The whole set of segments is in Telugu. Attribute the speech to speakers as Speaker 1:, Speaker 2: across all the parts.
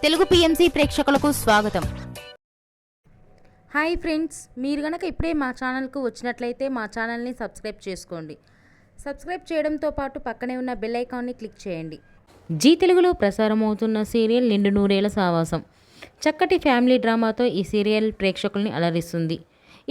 Speaker 1: తెలుగు పిఎంసి ప్రేక్షకులకు స్వాగతం.
Speaker 2: హాయ్ ఫ్రెండ్స్, మీరు గనక ఇప్పుడే మా ఛానల్కు వచ్చినట్లయితే మా ఛానల్ని సబ్స్క్రైబ్ చేసుకోండి. సబ్స్క్రైబ్ చేయడంతో పాటు పక్కనే ఉన్న బెల్ ఐకాన్ని క్లిక్ చేయండి.
Speaker 3: జీ తెలుగులో ప్రసారమవుతున్న సీరియల్ నిండు నూరేళ్ల సావాసం. చక్కటి ఫ్యామిలీ డ్రామాతో ఈ సీరియల్ ప్రేక్షకుల్ని అలరిస్తుంది.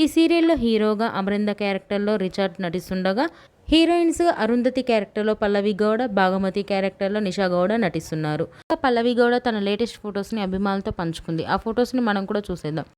Speaker 3: ఈ సీరియల్లో హీరోగా అమరింద క్యారెక్టర్లో రిచర్డ్ నటిస్తుండగా, హీరోయిన్స్గా అరుంధతి క్యారెక్టర్లో పల్లవి గౌడ, భాగమతి క్యారెక్టర్లో నిషా గౌడ నటిస్తున్నారు. పల్లవి గౌడ తన లేటెస్ట్ ఫొటోస్ని అభిమానులతో పంచుకుంది. ఆ ఫొటోస్ని మనం కూడా చూసేద్దాం.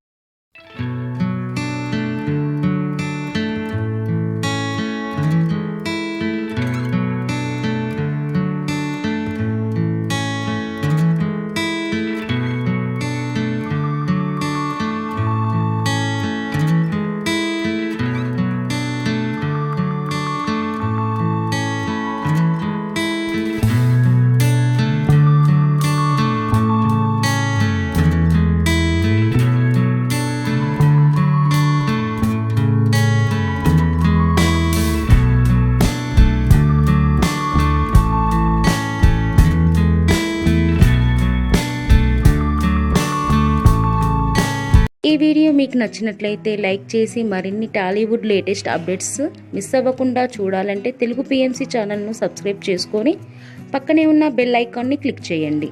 Speaker 3: ఈ వీడియో మీకు నచ్చినట్లయితే లైక్ చేసి మరిన్ని టాలీవుడ్ లేటెస్ట్ అప్డేట్స్ మిస్ అవ్వకుండా చూడాలంటే తెలుగు పిఎంసి ఛానల్ను సబ్స్క్రైబ్ చేసుకొని పక్కనే ఉన్న బెల్ ఐకాన్ని క్లిక్ చేయండి.